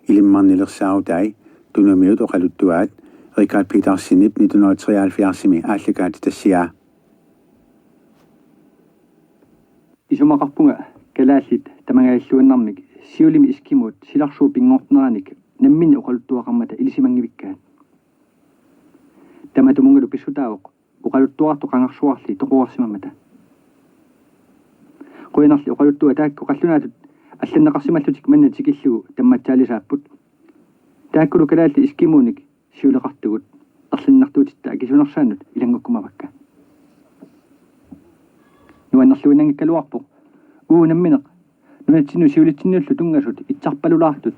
илиммарнилерсаарутаи тунамиут оқалуттуаат Richard Petersen 1973-ми ааллакаати тассиаа исумақарпунга калааллит тамагаиллуиннармик сиулими искимуут силарсуу пингоортнераник наммини оқалуттуақармата илисимангивиккаат таматумунгалу писсутаавоқ оқалуттуарту қангарсуарли тоқуарсимамата қуинарли оқалуттуа таакку қаллунаатут алланнеқарсималлутик манна тикиллугу тамматсаалисааппут тааккулу калаалли искимууник сиулеқартугут ерлиннартуутитта акисунерсаанут илангуккумавакка нуаннерлуинангиккалуарпоқ уунамминеқ нунатсину сиулитсиннуллу тунгасут итсарпалулаартут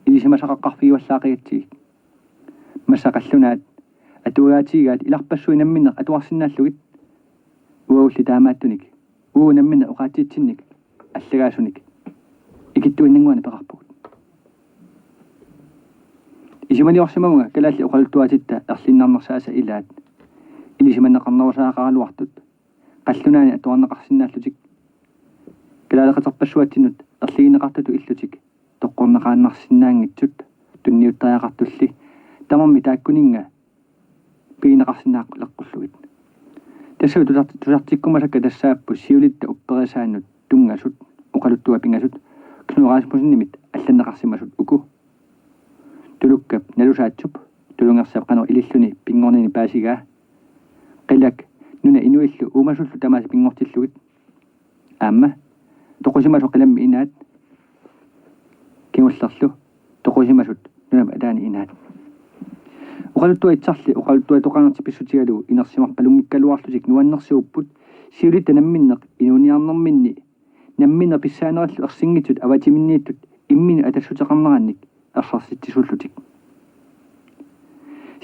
илисимасақаққарфигуаллаақиатсигик массақаллунаат атуагаатигаат иларпассуинамминеқ атуарсинааллугит уаулли таамааттуник уунаммина оқаатиитсинник аллагаасуник икиттуиннангуана пеқарпугут исиманиорсимамунга калаалли оқалуттуатитта ерлиннарнерсааса илаат илисиманнеқарнерусаақаралуартут қаллунаани атуарнеқарсинааллутик калаалеқатерпассуатсинут ерлигинеқартуту иллутик тоққорнеқааннарсинаангитсут тунниуттариақартулли тамамми тааккунинга пиинеқарсинааққу леққуллугит тассау тусартиккумасакка тассааппу сиулитта упперисаанут тунгасут оқалуттуа пингасут кнураасмусиннимит алланнеқарсимасут уку тулуккап налусаатсуп тулунгерсаап қано илиллуни пингорнини паасигаа қилак нуна инуиллу уумасуллу тамааса пингортиллугит аама тоқусимасу қиламми инаат киуллерлу тоқусимасут нунама атаани инаат оқалуттуа итсарли оқалуттуа тоқангерти писсутигалугу инерсимарпалунгиккалуарлутик нуаннерсиуппут сиулита намминнеқ инуниарнэрминни наммина писсаанераллу ерсингитсут аватиминнииттут иммину атассутеқарнеранник ерсарситсисуллутик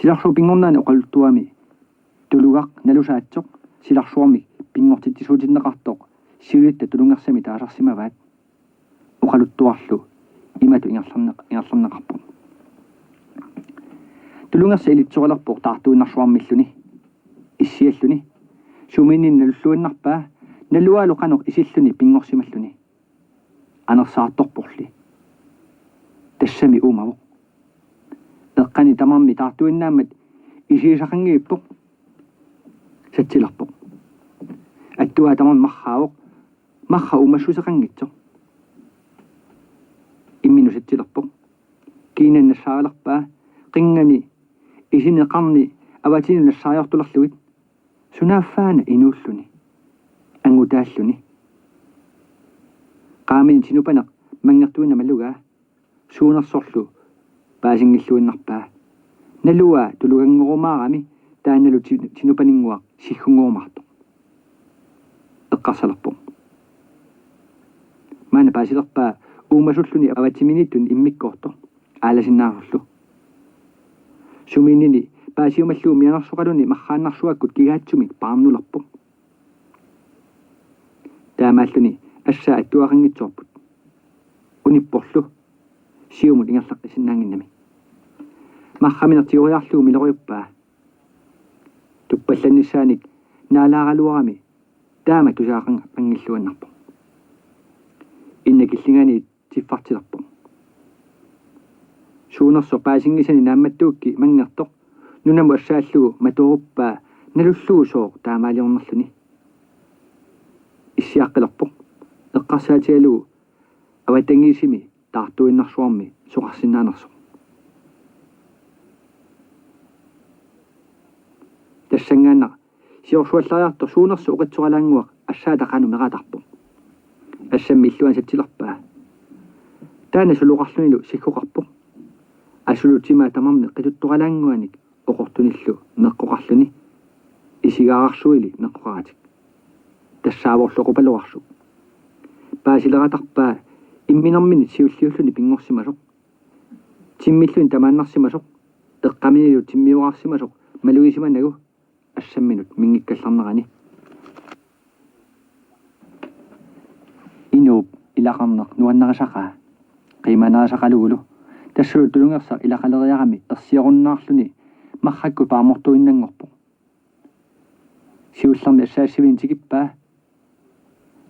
силарсуу пингорнаани оқалуттуами тулугақ налусаатсоқ силарсуарми пингортитсуутиннеқартоқ сиулитта тулунгерсами таасарсимаваат оқалуттуарлу имату ингерлернеқарпу тулунгерса илитсоралерпоқ таартуиннарсуармиллуни иссиаллуни суминин налуллуиннарпаа налуаалу қанеқ исиллуни пингорсималлуни анерсаарторпорли тассами уумавоқ эққани тамарми таартуиннаамат исиисақангииппоқ сатсиларпоқ аттуа тамар мархаавоқ марха умассусеқангитсоқ иммину сатсиларпоқ кинаннассааралерпаа қингани исинеқарни аватиннассаajortulerlugit сунааффаана инууллуни ангутааллуни qaamini tinupанеқ мангертуина малугаа суунерсорлу паасингиллуиннарпаа налуа тулугангорумаарами тааналу тинупанингуа сиггунгуумартоқ эққарсалерпоқ маана паасилерпаа уумасуллуни аватиминиттун иммиккоортоқ ааласиннаарерлу суминини паасиумаллуу мианерсоқалуни мархааннарсуаккут кигаатсумик паарнулерпоқ таамааллуни ассаа аттуақангитсоорпут униппорлу сиумут ингерлаққисиннаангиннами мархаминертиуриарлуу милеруйуппаа туппалланниссааник наалааралуарами таама тусаақанга пангиллуаннарпо иннакиллингани тиффартилерпо суунерсо паасингисани наамматтуукки мангертоқ нунаму ассааллугу матууруппаа налуллуу соо таамаалиорнерлуни иссиаққилерпо эққарсаатигалугу аватангисими таартуиннарсуарми соқарсинаанерсо тассангаанна сиорсуаллариарто суунерсу уқатсоралаангуақ ассаатақану мератарпо ассамми иллуан сатсилерпаа таана сулуқарлунилу сиккоқарпо асулутима тамарми қитуттуралаангуаник оқортуниллу меққоқарлуни исигаарарсуили меққоқаратик тассааворлоқупалуарсу паасилератарпаа имминермини сиуллиуллуни пингорсимасоқ тиммиллуин тамааннарсимасоқ эққаминилу тиммиуарсимасоқ малуисиманагу ассамминут мингиккалларнерани инууп илақарнеқ нуаннерисақаа қиманаасақалугулу тассуу тулунгерсақ илақалериарами ерсиоруннаарлуни мархакку паамортуиннангорпо сиуллерми ассаассивин тикиппаа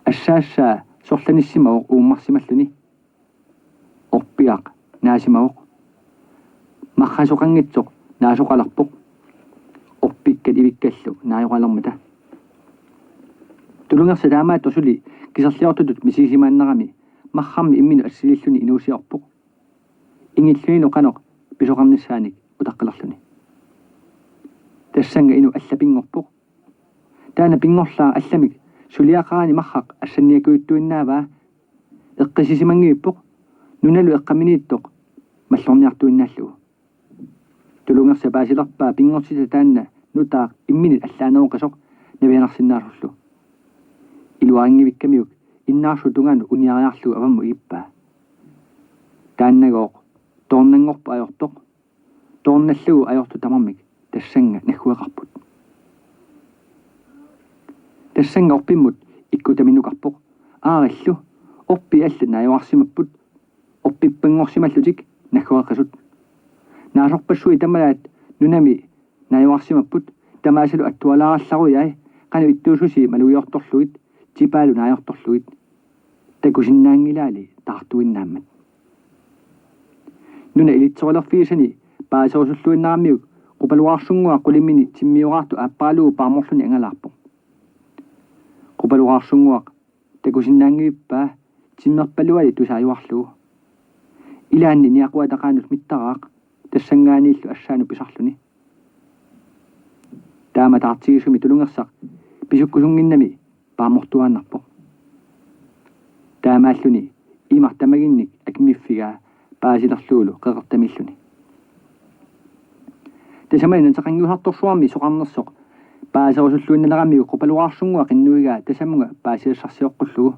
ассаассаа сорланиссимавоқ ууммарсималлуни орпиақ наасимавоқ махасоқангитсоқ наасоқаларпоқ орпиккат ивиккаллу наайоқалермата тулунгерса таамаат тосули кисерлиортутут мисигисимааннерами маррамми иммину ассилиллуни инуусиорпоқ ингиллуни оқаноқ писоқарниссааник утаққиларлуни тассанга ину аллапингорпоқ таана пингорлаа алламик сулиақаани маррақ ассанниакуиттуиннааваа эққисисимангииппоқ нуналу эққаминииттоқ маллорниартуиннааллугу тулунгерса паасилерпаа пингортита таанна нутаа имминит аллаанеоқасоқ навианарсиннааллу илуаангивиккамиук иннаарсу тунгану униариарлу авамму иппаа тааннагооқ тоорнангорпа аёртоқ тоорналлугу аёрту тамармик тассанга наггуеқарпут тассанга орпиммут иккутаминукарпоқ аариллу орпи аллат нааюарсимаппут орпиппангорсималлутик наггуеқасут наасорпассуи тамалаат нунами нааюарсимаппут тамаасалу аттуалааралларуяи қану иттуусуси малуйорторлуит типаалу наайорторлуит такусиннаангилаали таартуиннааммат нуна илитсоралерфиисани паасоосуллуиннааммиук qupalуарсунгуа qulиммини тиммиораарту ааппаалуу пааморлуни ангалаарпо qupalуарсунгуа такусиннаангииппаа тиммерпалуали тусааюарлугу илаанни ниақуатақаанут миттараақ тассангааниллу ассаану писарлуни таама таартигисуми тулунгерсақ писуккусунгиннами паамортуааннарпо таамааллуни имартамагинник акмиффигаа паасилерлуулу қеқертамиллуни тасамаина тақангиусарторсуарми соқарнерсоқ паасерусуллуинналагамиу qupalуарсунгуа қиннуигаа тасамунга паасиассарсиоққуллугу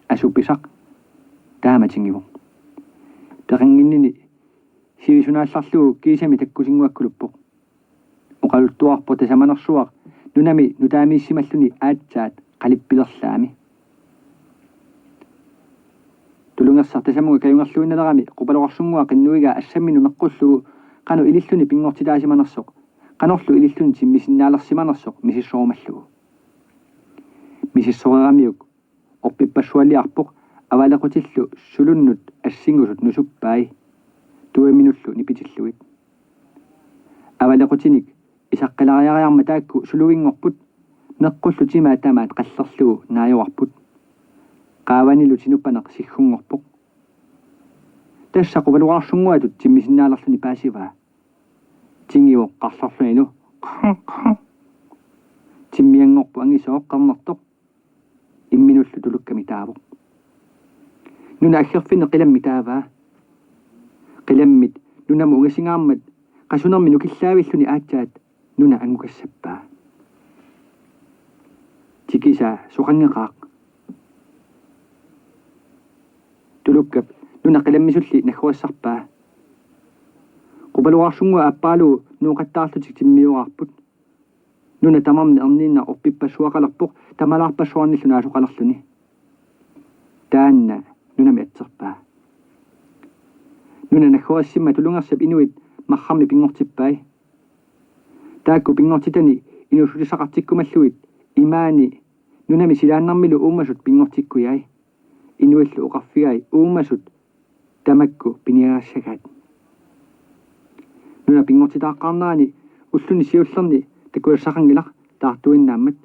асупписақ тааматингиво тақангиннини сивисунаалларлугу кисами таккусингуаккулуппоқ оқалуттуарпо тасаманерсуақ нунами нутаамииссималлуни аатсаат қалиппилерлаами тулунгерсар тасамунга каюнгерлуинналагами qupalуарсунгуа қиннуигаа ассаммину меққуллугу qanu ililluni pingortitaasimanersoq qanorlu ililluni timmisinnaalersиmanersoq misissoormallugu misissooreramiuk orpippassualiarpoq avalequtillu sulunnut assingusut nusuppai 2 minullu nipitilluit avalequtinik isaqqilariariarma taakku suluingorput meqqullu timaa tamaat qallerlugu naajuarput qaavanilu tinuppaneq sigguнгорpoq тасса qupalуарсунгуатут тиммисиннаалерлуни паасиваа тингио qarsarluinu тиммиангорпу ангисооққарнертоқ имминуллу тулукками таавоқ нуна аггерфинне қиламми тааваа қиламмит нунаму угасингаармат qasунерми нукиллаавиллуни аатсаат нуна ангукассаппаа тикиса соқангеқаақ тулуккап нуна қиламмисулли наггуассарпаа qupalуарсунгуа аппаалу нуоқаттаарлутик тиммиуаарпут нуна тамарни эрниинна орпиппассуақалерпоқ тамалаарпассуарниллу наасоқалерлуни таанна нунами атсерпаа нуна наггуассимма тулунгерсап инуит маррамми пингортиппай таакку пингортитани инусулисақартиккумаллуит имаани нунами силааннармилу уумасут пингортиккуяи инуиллу оқарфигай уумасут тамакку пиниарассагаат нуна пингортитааққарнаани уллуни сиуллерни такуассақангилақ таартуиннааммат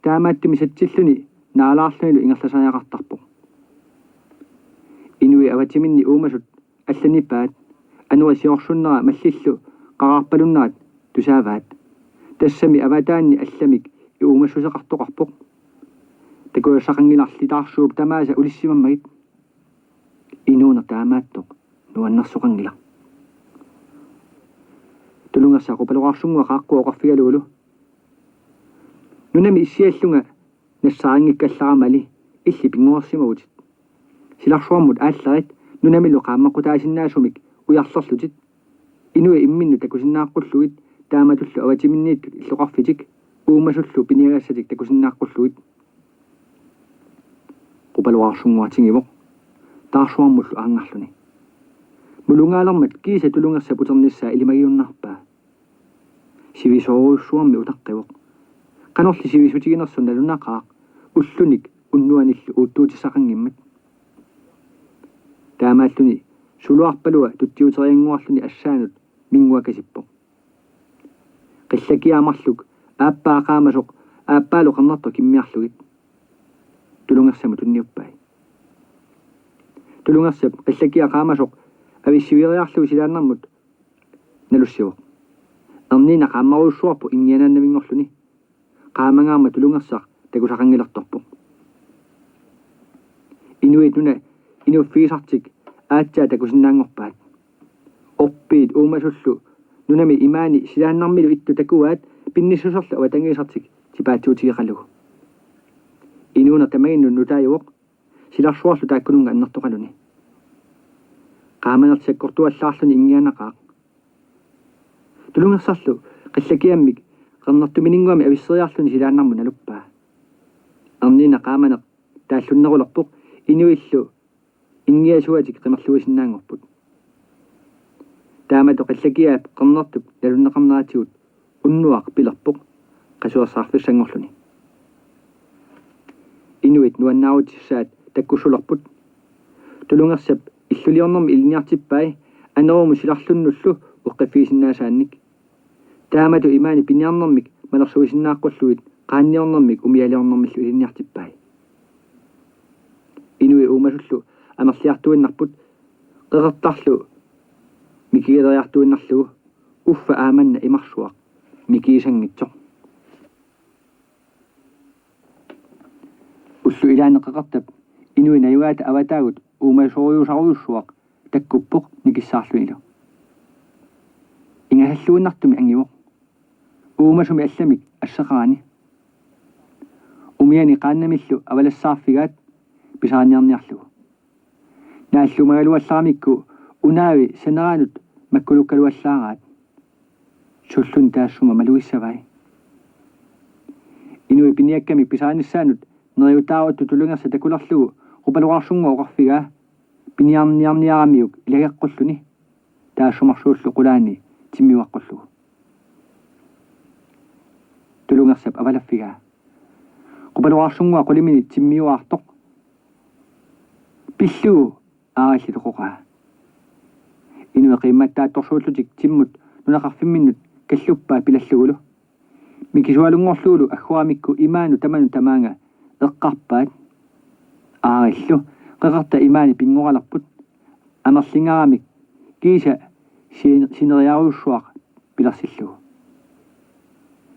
таамааттими сатсиллуни наалаарлунилу ингерласариақартарпо инуи аватиминни уумасут алланиппаат ануа сиорсуннера маллиллу қараарпалуннаат тусааваат тассами аватаанни алламик иуумассусеқартоқарпоқ такуассақангиларли таарсууп тамааса улиссимаммагит инууна таамааттоқ нуаннерсоқангила тулунгерса qupalуарсунгуа qaаққу оқарфигалуулу нунами иссиаллунга нассаангиккалларамали илли пингуарсимагутит силарсуармут ааллерит нунамилу qaamмаққутаасиннаасумик уярлерлутит инуи имминну такусиннааққуллуит тааматуллу аватиминнииттут иллоқарфитик уумасуллу пиниагассатик такусиннааққуллуит qupalуарсунгуатингивоқ таарсуармуллу аангарлуни мулунгаалермат киса тулунгерса путерниссаа илимагиуннарпаа сивисооруссуарми утаққивоқ канорли сивисутигинерсун налунақаақ уллуник уннуаниллу уттуутисақангиммат таамааллуни Suluarpalua tuttiuterianguarluni assaanut minguakasippo. Qillakiamarluk aappaaqaamasoq aappaalu qarnartu kimmiarlugit. Tulungersamu tunniuppai. Tulungersap qillakiaqaamasoq avissiviriarlugu silaannarmut nalussivoq. Erniina qaammaruussuarpu ingianaannamingorluni. Qaamangaarma tulungersaq takusaqangilertorpoq. Inuit nuna inuuffiisartik aatsaa takusinnaangorpaat. Oppiit uumasullu nunami imaani silaannarmilu ittu takuaat pinnissusorlu avatangiisartik tipaatsuutigeqalugu. Inuuna tamaginnu nutaajuvoq silarsuarlu taakkununga annertoqaluni. Qaamanertiakkortuallaarluni ingianaqaaq. Tulungersarlu qillakiammik qernertumininguami avisseriarluni silaannarmu naluppaa. Erniina qaamaneq taallunnerulerpoq inuillu ingiasuatik qimerluisinnaangorput. Taamatu qillakiaap qernertup nalunneqarneraatigut unnuaq pilerpoq qasuersaarfissangorluni. Inuit nuannaarutissaat takkusulerput. Tulungersap illuliornermi iliniartippai anerumu silarlunnullu uqqiffiisinnaasaannik. Taamatu imaani piniarnermik malersuisinnaaqqullugit qaanniornermik umialiornermillu iliniartippai. Inui uumasullu amerliartuinnarput qeqertarlu mikigileriartuinnarlugu uffa aamanna imarsuaq mikiisangitsoq. Ullu ilaanne qeqertap inui najugaata avataagut uumasoruusaruussuaq takkuppoq nikissaarluilu. Ingasalluunnartumi angivoq. Uumasumi allamik asseqaani. Umiani qaannamillu avalassaarfigaat pisaaniarniarlugu. Naallumagaluallaramikku unaavi saneraanut makkulukkaluallaaraat. Sullun taassuma maluissavai. Inui piniakkamik pisaanissaanut neriutaaruattu tulungersa takularlugu rupaluarsunga uqarfigaa piniarniarniaramiuk ilageqqolluni taassumarsuullu qulaani timmiuaqqollugu. Tulungersap avalaffigaa. Rupaluarsunga qulimini timmiuaartoq pillugu aagalliluqoqaa. Inui qiimmattaattorsuullutik timmut nunaqarfimminnut kalluppaa pilallugulu. Mikisualungorluulu agguamikku imaanu tamanu tamaanga eqqarpaat aagallu qeqerta imaani pinnguralerput amerlingaramik kiisa sineriaruussuaq pilersillugu.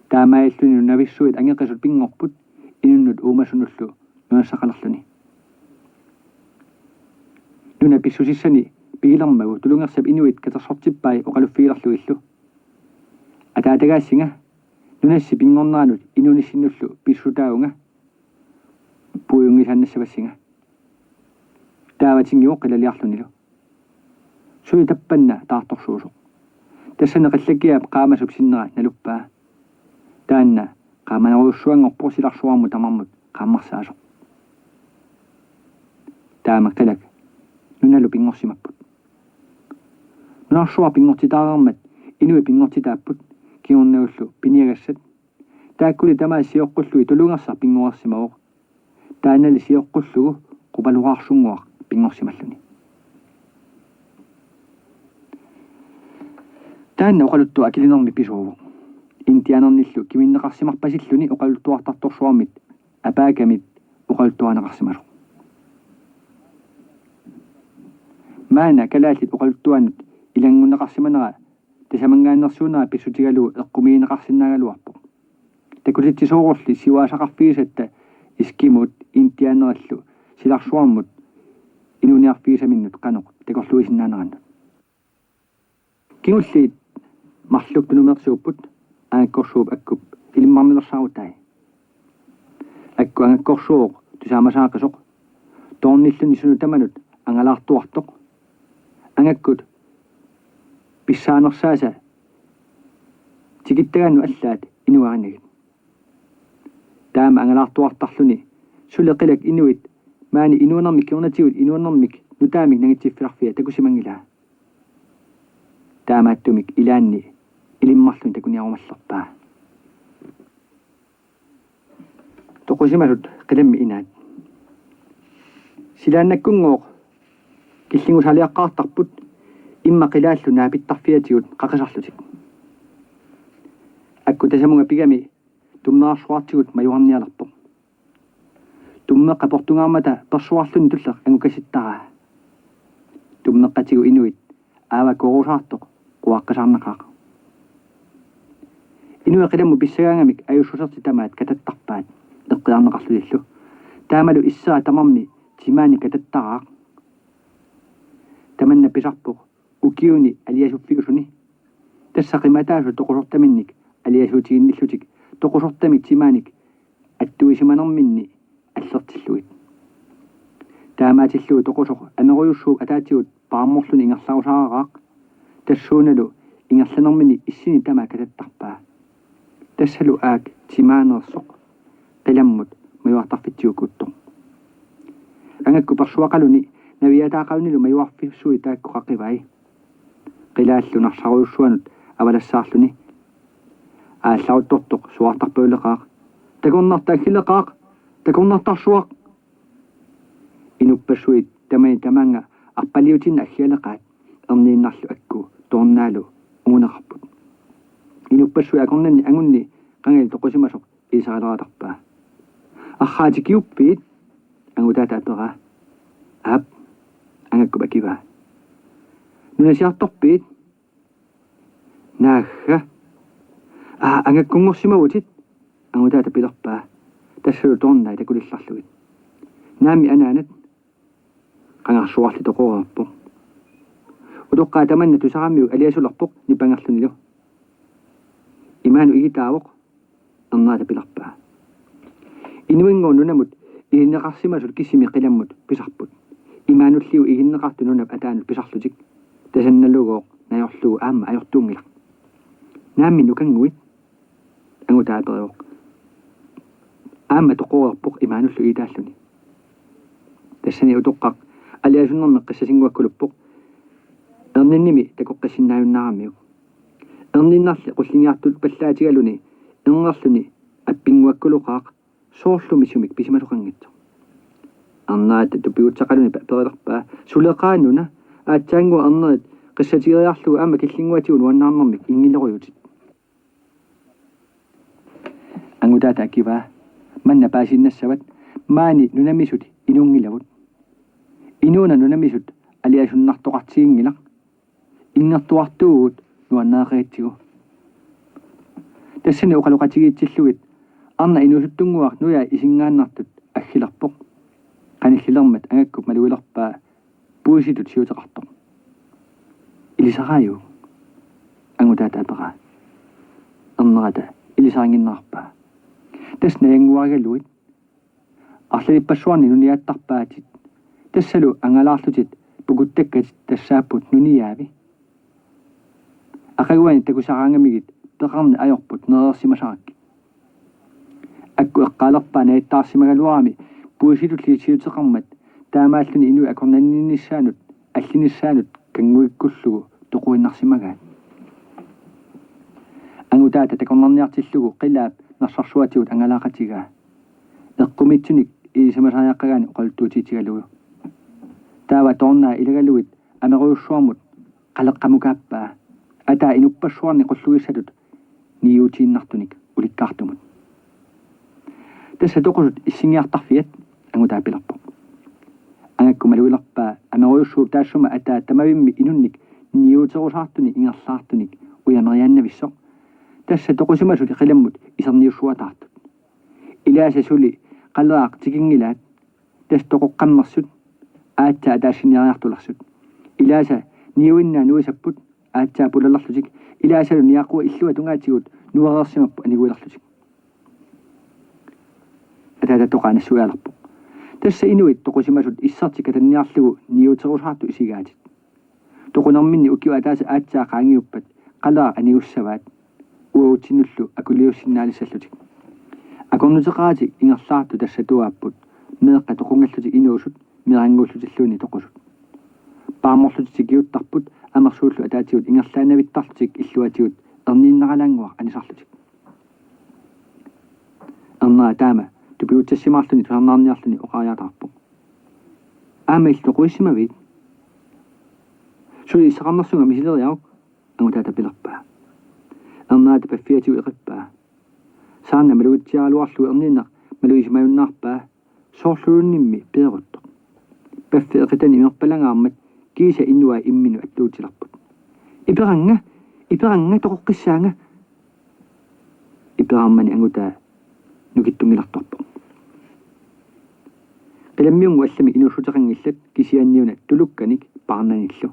Taamailluni navissuit angeqisut pingorput inunnut uumasunullu nuassaqalerluni. Nuna pissusissani pigilermagu tulungersap inuit katersortippai oqaluffigilerlugillu. Ataatagaassinga nunassi pingornaanut inunissinullu pissutaaunga puuyungisaannassavassinga. Taavatingivoq qilaliarlunilu. Sui tappanna taartorsuusoq. Tassana qillakiaap qaamasup sinnera naluppaa. Taanna qaamaneruussuangorpoq silarsuarmu tamarmut qaammarsaasoq. Taama qilak nunalu pingorsimapput. Nunarsua pingortitaareermat inui pingortitaapput kiornaullu piniagassat. Taakkuli tamaa sioqqullugi tulungersar pinguarsimavuq. Taanali sioqqullugu qupaluqaarsunguaq pingorsimalluni. Taanna oqaluttu akilinermi pisuuvuq. Intianerniillu kiminneqarsimarpasilluni oqaluttuartartorsuarmit apaakamit oqaluttuaneqarsimaluq. Maana kalaallit oqaluttuanut ilangunneqarsimanera tasamangaannersuunera pissutigalugu eqqumiineqarsinnaagaluarpoq. Takusitsisuurulli siuaasaqarfiisatta iskimut intianerallu silarsuarmut inuniarfiisaminnut qanoq takorluisinnaanerannut. Kingulliit marluk tunumersuupput angakkorsuup akkup ilimmarnilersaarutai. Akku angakkorsuuq tusaamasaaqisuq toornilluni sunu tamanut angalaartuartoq. Angakkut pissaanersaasa tikittagannu allaat inuarinagit. Taama angalaartuartarluni sulle qilak inuit maani inuunermik kiornatigut inuunermik nutaamik nangitsiffilarfia takusimangilaa. Taamaattumik ilaanni ilimmarlun takuniarumallerpaa. Toqusimasut qilammi inaat. Silaannakkunngooq киллингусалиаққартарпут имма қилааллунаа питтарфиатигут қақисарлутик акку тасамунга пигами тумнаарсуартигут маюарниалерпо туммеққа портунгаармата персуарлун туллеқ ангукаситтараа туммеққатигу инуит аава корусаартоқ қуаққисаарнақаа инуа қиламму писсагаангамик аюссусерти тамаат кататтарпаат эққиарнеқарлулиллу таамалу иссаа тамарми тимаани кататтараа таманна писарпоқ укиуни алиасуффиусуни тассақиматаасу тоқусортаминник алиасуутигинниллутик тоқусортамик тимааник аттуисиманерминни аллертиллуит таамаатиллуу тоқусоқ анеруйуссуук атаатигут паамморлуни ингерларусаараақ тассууналу ингерланермини иссини тамаа кататтарпаа тассалу аак тимаанерсоқ қиламмут маюартарфитсиукуттор ангакку персуақалуни навиатаақавнилу маюарфиссуи таакку қақивай қилааллунарсаруйуссуанут авалассаарлуни аалларуттортоқ суартарпуулеқаақ такорнартаахилеқаақ такорнартарсуақ инуппассуит тамаанга арпалиутинна аггиалеқаат ернииннарлу акку тоорнаалу уунеқарпут инуппассуи акорнанни ангунни қангил тоқусимасоқ исаралератарпаа архаати киуппиит ангутаатаатера ап ангакку бакива нунасиарторпиит наахха ангаккунгорсимавутит ангутаата пилерпаа тассалу тоорнаа такулилларлугит наами анаанат qangarsuarli toqorarpo utoqqaa tamanna tusaqammiu aliasularpoq nipangerlunilu imaanu igitaavoq ernaata pilarpaa inuinngoo nunamut iginneqarsimasut kissimi qilammut pisarput imaanulliu iginneqartu nunap ataanut pisarlutik tasannalugooq najorlugu aamma ajortuungilaq naammi nukanguit angutaateriuq aamma toqorarpoq imaanullu igitaalluni тассани утоққақ алиасуннэрмеқ қиссасингуаккулуппоқ ернинними такоққиссиннааюннарамиук ерниннарли қуллиниартут паллаатигалуни ернерлуни аппингуаккулуқаақ соорлуми сумик писималоқангитсо арнаат тупиутсақалуни перилерпаа сулеқаануна аатсаангу арнерит қиссатигериарлугу аама киллингуатигун уаннаарнэрмик ингилеруйутит ангутаата аккива манна паасиннассават маани нунамисути инунгилавут инуна нунамисут алиасуннартоқартигингилақ ингертуартуугут нуаннаареитсигу тассани оқалоқатигиитсиллугит арна инусуттунгуар нуя исингааннартут аггилерпоқ qanillillermat angakkup maluilerpaa puusitut siuteqartoq ilisaraaju angutaataapera ernerata ilisaringinnerarpaa tas nayanguarigaluit арлиппассуарни нуниааттарпааtit тассалу ангалаарлутит пукуттаккат тассааппут нуниаави акагуани такусараангамигит пеқарни ajorput нерерсимасаракки акку эққалерпаа наиттаарсимагалуарами puusitulli siuteqarmat таамааллуни ину акорнанниссаанут аллиниссаанут кангуиккуллугу тоқуиннарсимагаат ангутаата такорнарниартиллугу қилаап нарсарсуатигут ангалаақатигаа эққумитсуник исамасааяққагаани оқалтуутитигалугу таава тоорнаа илагалугит амеруйуссуармут қалеққамукааппаа атаа инуппассуарни қуллугиссатут ниутииннартуник уликкаартумут тасса тоқусут иссингиартарфиат ангутаапилерпо ангаккумалуилерпаа амеруйуссууп таассума атаа тамавимми инунник ниутерусаартуни ингерлаартуник уямериааннависсоқ тасса тоқусимасути қиламмут исерниуссуатаартут илааса сули qalleaq tikingilaat tas toqoqqammersut aatsaa taassiniariartulersut ilaasa niuinnaa nuisapput aatsaa pulallerlutik ilaasalu niaqua illua tungaatigut nuareersimappu aniguilerlutik ataata toqaanassuialerpu tassa inuit toqusimasut issarti katanniarlugu niuterusaartu isigaatit toqunerminni ukiu ataasa aatsaa qaangiuppat qalleaq anigussavaat uutsinullu akuliussinnaalissallutik акорнутеқаати ингерлаарту тассатуааппут меэққа тоқунгаллути инуусут мирангууллутиллууни тоқусут пааморлути киуттарпут амерсууллу атаатигут ингерлаанавиттарлутик иллуатигут ернииннералаангуар анисарлутик ернаа таама тупиутсассимаарлуни туарнаарниарлуни оқариатарпу аама иллу қуиссимавит Suli issaqarnersunga misileriaruq angutaata pilerpaa. Ernaata paffiatiu iqippaa. Saanna maluutsiaaluarlu erniinaq maluisimayunnaarpaa soorluunnimmi peeruttoq. Paffi eqitani imerpalangaarmat kiisa innua imminu atluutilarput. Iperanga toqoqqissaanga. Iperaarmani angutaa nukittungilartorpoq. Qilammiungu allami inuussuteqangillat kisianniuna tulukkanik paarnanillu.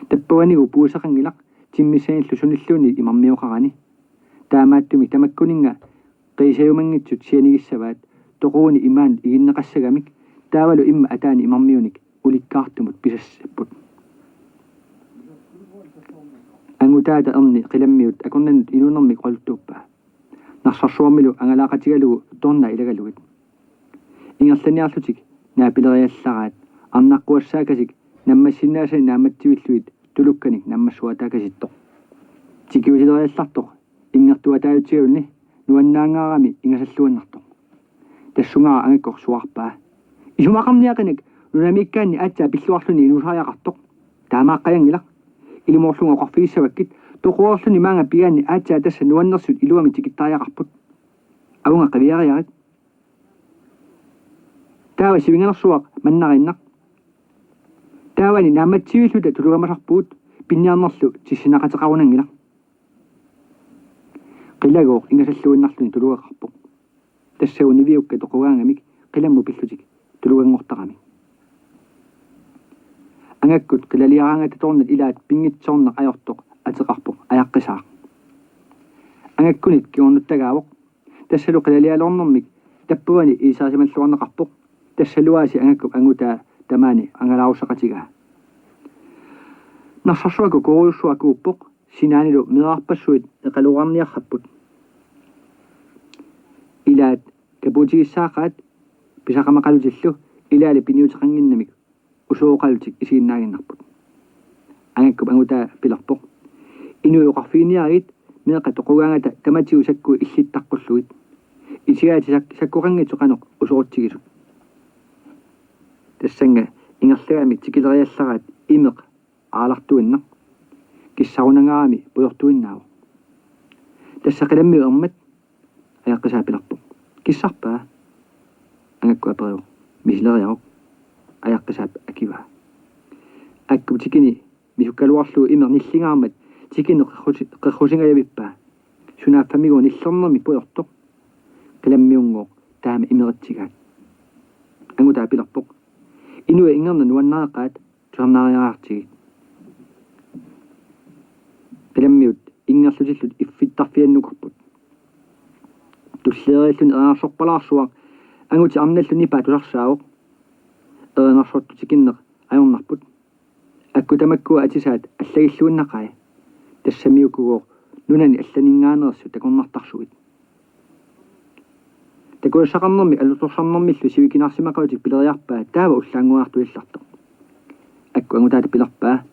Tappavanigu puusaqangilaq timmisaanillu sunilluuni imarmiuqarani. Taamaattumi tamakkuninga qiisayumangitsut sianigissavaat toquuni imaan iginneqassagamik taavalu imma ataani imarmiunik ulikkaartumut pisassaput. Angutaata erni qilammiut akornanut inuunermik qoluttuuppaa. Narsarsuarmilu angalaaqatigalugu torna ilagaluit. Ingerlaniarlutik naapileriallaraat arnaqquassaakasik nammassinnaasani naammattivilluit tulukkanik nammassuataakasittoq. Tikiusileriallartoq ingertuataayutigaulni nuannaangaarami ingasalluannartoq. Tassungaa angakkor suarpaa. Isumaqarniaqanik nunamiikkaanni aatsaa pilluarluni inuusaajaqartoq. Taamaaqqajangilaq ilimoorlunga qorfiissavakkit toquorluni maanga pigaanni aatsaa tassa nuannersut iluami tikittaajaqarput. Avunga qaviariarit. Taava sivingalersuaq mannarinnaq. Taavani naammatsivilluta tulugamasarpuut pinniarnerlu tissinaqateqarunangilaq. Qilagooq ingasalluannarluni tulugaqarpoq. Tassaun niviukka toqugaangamik qilammu pillutik tulugangortaqami. Angakkut qilaliaraangata tornat ilaat pingitsoorneq ajortoq ateqarpoq ajaqqisaaq. Angakkunit kiornuttagaavoq tassalu qilalialornermik tappuvani isaasimalluarneqarpoq tassaluaasi angakkuk angutaa tamaani angalaarusaqatigaa. Narsarsuaku koruyussuakuuppoq sinaanilu miqarpassuit eqaluqarniarrapput. Ilaat kapuutigissaaqaat pisaqamaqalutillu ilaali piniuteqanginnamik usuoqalutik isiinnaaginnarput. Angakkup angutaa pilerpoq. Inuuqarfiiniarit meeqa toqugaangata tamatiu sakku illittaqqulluit. Isigaati sakkuqangitsuqanoq usuortigisut. Tassanga ingerlagami tikileriallaraat imeq aalartuinnaq. Kissarunangaami pujortuinnaavu. Tassa qilammiu ermat ajaqqisaa pilerpoq. Kissarpaa angakku aperiuq misileriaruq ajaqqisaap akivaa. Akkup tikini misukkaluarlu imeq nillingaarmat tikini qerrusingajavippaa. Sunaaffamigu nillernermi pujortoq. Qilammiungoq taama imeretsigaat. Angutaa pilerpoq. Inua ingerna nuannaaqaat tuarnaariaraartigit. Qilammiut ingerlutillut iffittarfiannukarput. Tulleeriallun eranarsorpalaarsuaq anguti arnallu nipaa tusarsaavuq. Eranarsortu tikinneq ajornarput. Akku tamakkua atisaat allagilluunnaqai. Tassamiukugoq nunani allaninngaanersut takornartarsuit. Takuassaqarnermi alutorsarnermillu sivikinarsimaqalutik pileriarpaa taava ullaanguartuillartoq. Akku angutaata pilerpaa.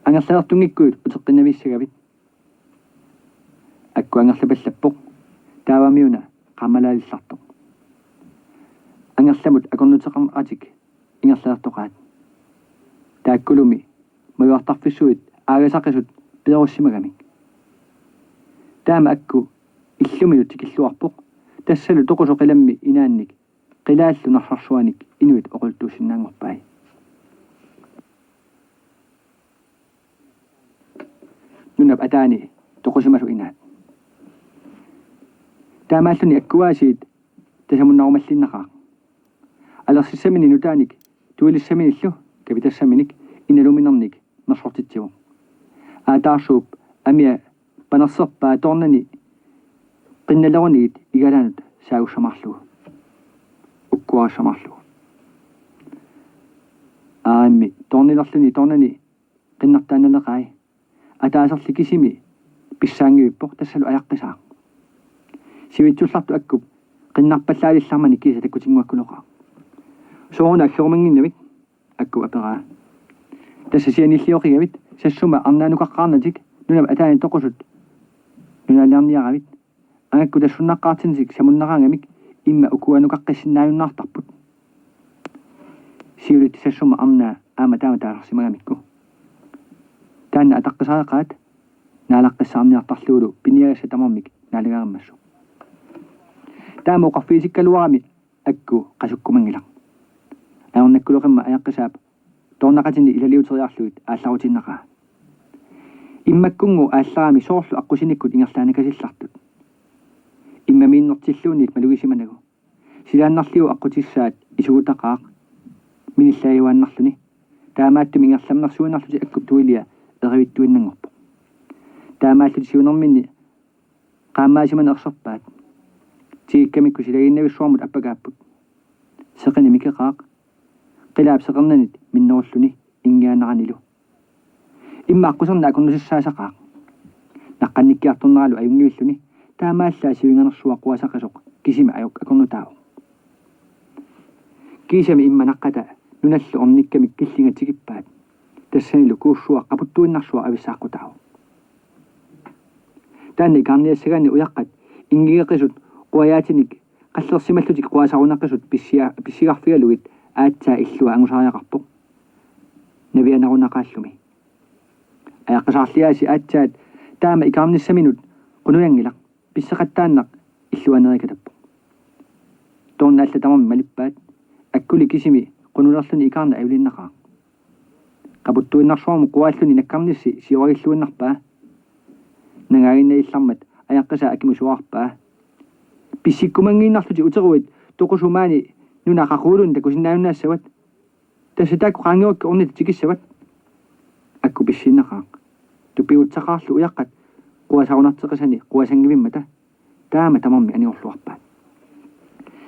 Angerlaertungikkuut uteqqinavissagavit. Akku angerlapallappoq taavamiuna qammalaalillartoq. Angerlamut akornuteqarnatik ingerlaertoqaat. Taakkulumi majuartarfissuit aagasaqisut pilerussimagami. Taama akku illuminu tikilluarpoq tassalu toqusoqilammi inaannik qilaallu narsarsuanik inuit oqultuussinnaangorpai. Nunap ataani toqusimasu inaat. Taamaalluni akkuaasiit tasamunnarumallinnaqaaq. Alerssissamini nutaanik tuilissaminillu kapitassaminik inaluminernik nersortitsivuq. Aataarsuup amia panerserpaa tornani qinnalerunigit igalaanut saagussamarlugu. Ukkuarissamarlugu. Aammi tornilerluni tornani qinnartaanaleqai. Ataaserli kisimi pissaangivippoq tassalu ajaqqisaaq. Sivitsullartu akkup qinnarpallaalillarmani kiisa takkutinguakkunoqaa. Sooruna allormanginnavit akkup aperaa. Tassa sianillioqigavit sassuma arnaanukaqqaarnatik nunap ataani toqusut nunaalliarniaravit. Angakku tassunnaqqaartinsik samunnaqaangamik imma ukuanukaqqissinnaajunnaartarput. Siulit sassuma arnaa aama taama taararsimagamikku. таанна атаққисаақаат наалаққиссаарниартарлуулу пиниагасса тамармик наалигараммассу таама оқарфисиккалуарами акку қасуккумангила аорнаккулоқимма аяққисаап тоорнақатини илалиутериарлуит аалларутиннақаа иммаккунгу аалларами соорлу аққусиниккут ингерлааникасиллартут иммамииннэртиллуунит малугисиманагу силааннарлиу аққутиссаат исугутақаақ миниллааюааннарлуни таамааттум ингерламнэрсуинарлути аккуп туилиа эривиттуиннангорпо таамааллути сиунэрминни qaammaasiman erserpaat tiikkamikku silaginnavисsuarmut appakaapпут seqini mikeqaaq qilaap seqernanit minnerulluni ingaanarannilu imma aquserna akornusissaasaqaaq naqqannikkiartorneralu ayungivilluni taamaallaa sivinganersuaqquasaqasoq kisima ayok akornutaao kiisami imma naqqata nunallu ornikkamik killingatigippaat tassanilu kuussua qaputtuinnarsuaq avissaaqqutaa таанни карниассагаани уяққат ингигеқисут қуаяатиник қаллерсималлутик қуасарунаққисут писсигарфигалугит аатсаа иллуа ангусариақарпоқ навианарунақааллуми аяққисаарлиааси аатсаат таама икаарниссаминут қунуянгилақ писсеқаттааннақ иллуанерикатаппоқ тоорнаалла тамарми малиппаат аккули кисими қунулерлуни икаарна авилиннақаа қапуттуиннарсуарму қуааллуни наккарнисси сиорагиллуиннарпаа нагаагиннаиллармат аяққаса акимусуарпаа писсиккумангииннарлути утеруит тоқусумаани нунақақуулун такусиннаавнаассават тассатаакку qaangiuakka ornit tikissават акку писсиннақаа тупиутсақаарлу уяққат қуасарунартеқисани қуасангивиммата таама тамарми аниорлуарпаа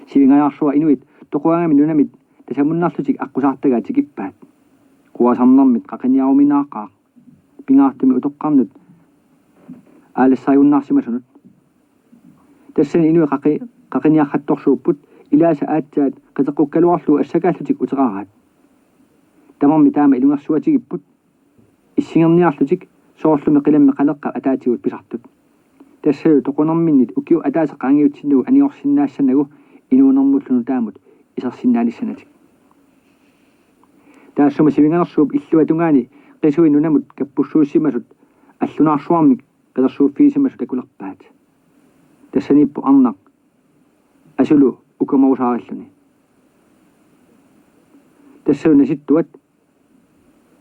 сивингаярсуа инуит тоқуангами нунамит тасамуннаарлутик аққусаартагаа тикиппаат қуасарнэрмит қақиниаруминаақаа пингаартуми утоққарнут аалассаюннаарсимасунут тассани инуи қақиниархатторсууппут илааса аатсаат қитеққуккалуарлу ассакааллутик утераараат тамарми таама илунгерсуатигиппут иссингерниарлутик соорлуми қиламми қалеққа атаатигут писартут тассалу тоқунэрминнит укиу атаасеқаангиутсиннугу аниорсиннаассанагу инуунэрмуллуну таамут исерсиннаалиссанатик таассума сивинганерсууп иллуа тунгаани қисуи нунамут каппуссууссимасут аллунаарсуармик qedersuuffiisimasut akulerpaat tassanippu arnaq asulu ukamausaaralluni tassauna sittuat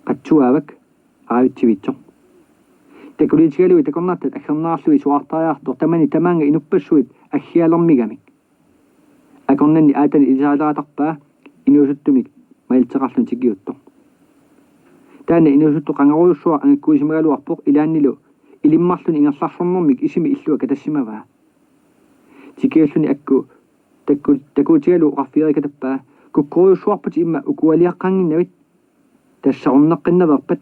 qatsuaavak aavitsivitsoq takuliitigalui takornartat aggernaarlui suartariartor tamani tamaanga inupassuit aggialermigamik akornanni aatani ilisaaleratarpaa inuusuttumik mailteqarlun tikiuttor taana inuusuttu qangaruussua angakkuisimagaluarpoq ilaannilu ilimmarluni ingerlarsornermik isimi illua katassimagaa tikialluni akku takuutigalu qarfiirikatappaa kukkuruussuarput imma ukualiaqqaanginnavit tassarunneqqinnaverpat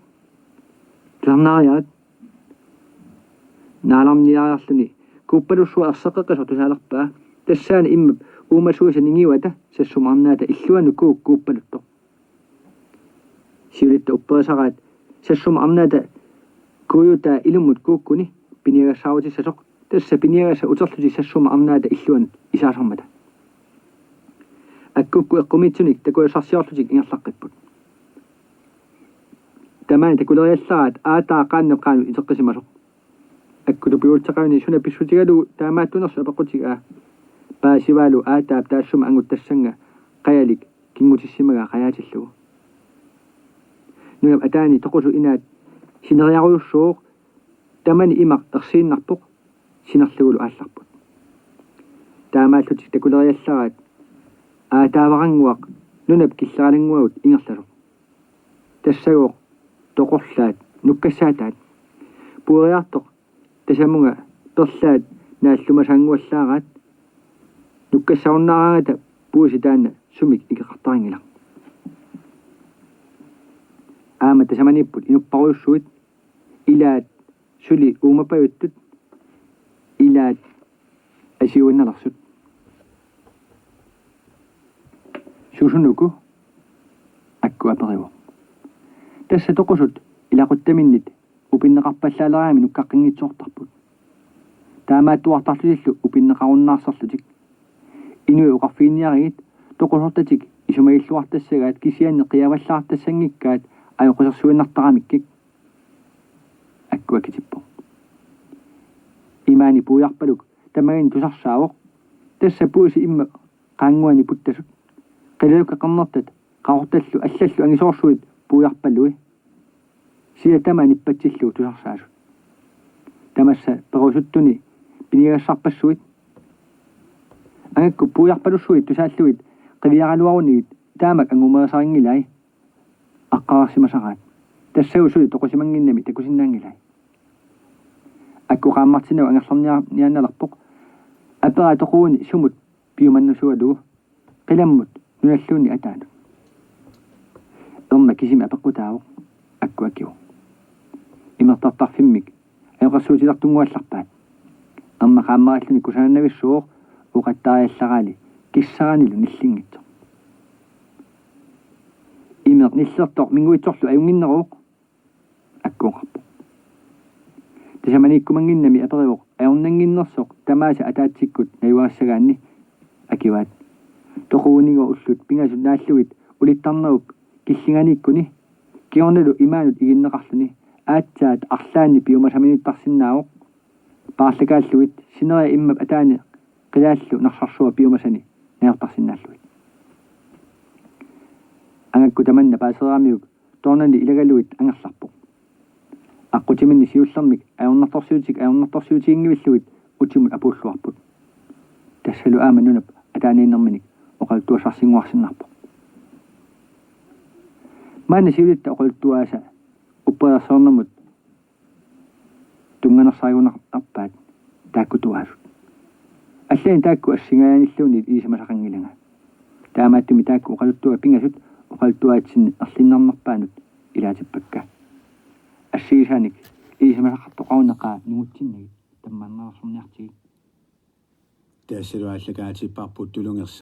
tuarnaariarat naalarniariarluni kuuppalussua erseqqeqqaso tusaalerpaa tassaani imma uumasuusa ningiwata sassumarnaata illuanu kuuppaluttoq siulitta upperisaraat sassumarnaata kuuta ilumut kuukkuni piniagassaarutissasoq tassa piniagassa uterluti sassuma arnaata illuan isaasarmata akkukku eqqumitsunik takuassarsiorlutik ingerlaqqipпут tamani takuleriallarat aataa qaanneqqaanu iteqqisimasoq akkulu piultaqauni suna pissutigalu taamaattunersu apeqqutigaa paasivaalu aataap taassuma anguttassanga qayalik kinngutissimagaa qayaatillugu nugam ataani toqusu inaat sineriaruussuuq tamani imaq ersiinnarpoq sinerlugulu aallarput taamaallutik takuleriallarat aataavaranguaq nunap killeralanguagut ingerlasoq tassaguuq toqorlaat nukkassaataat puuriartoq tasamunga perlaat naallumasaanguallaaraat nukkassarunnaaraangata puusi taanna sumik ikeqartaringila aama tasamanipput inupparuussuit ilaat suli uumapayuttut ilaat asiuinnerlarsut suusunuku akku aperivo tassa toqusut ilaquttaminnit upinneqarpallaaleraami nukkaqqinngitsuortarput taamaattuartarlusillu upinneqarunnaarsarlutik inui uqarfiinniarigit toqusortatik isumailluartassagaat kisianne qiavallaartassangikkaat ajoqusarsuinnartaramikkik akkuakitippo imani puujarpaluk tamagin tusarsaavoq tassa puusi imma qaanguani puttasut qilauka qarnertat qaortallu allallu angisoorsuit puujarpallui sia tama nippatillu tusarsaasut tamassa perusuttuni pinigassarpassuit angakku puujarpalussuit tusaalluit qiviaraluarunigit taamak angumeesaringilai aqqaarsimasaqaat тассаусуи тоқусимангиннами такусиннаангилай акку qaammartinau ангалларниаанналарпоқ апера тоқууни сумут пиуманнусуалугу қиламмут нуналлуунни атаанут ерма кисими апеққутаавоқ акку акиу имертартарфиммик аёқассуутилартунгуалларпаат ерма qaamмараллуни кусааннависсуоқ уқаттариаллараали киссаранилу ниллингитсо имер ниллертоқ мингуитсорлу аюнгиннеруоқ аккуоқарпо тасаманиккумангиннами апериоқ аёрнангиннерсоқ тамааса атаатсиккут наюарассагаанни акиваат тоқуунигоо уллут пингасут нааллугит улиттарнерук киллинганиккуни киорналу имаанут игиннеқарлуни аатсаат арлаани пиумасаминиттарсинаавоқ паарлакааллугит синериа иммап атаани қилааллу нарсарсуа пиумасани наертарсинааллугит angakku tamanna paaseraamiuk toornani ilagalluit angерларпоq аққутиминни сиуллермик аёрнарторсиутиингивиллуит утимут апууллуарпут тассалу ааманунап атаанииннэрминик оқалтуасарсингуарсиннарпоq маана сиулитта оқалтуааса уппаерсоорнамут тунганерсаагунарпаат тааккутуаасут аллаани таакку ассингааниллуунит иисамасақангилага таамааттуми таакку оқалуттуга пингасут оқалтуаатсин арлиннарнерпаанут илаатиппакка ассиисааник иисамасақартоқаунеқаа нугутсиннаги таммааннерсорниартиги тассалуаллагаатиппарпут тулунгерс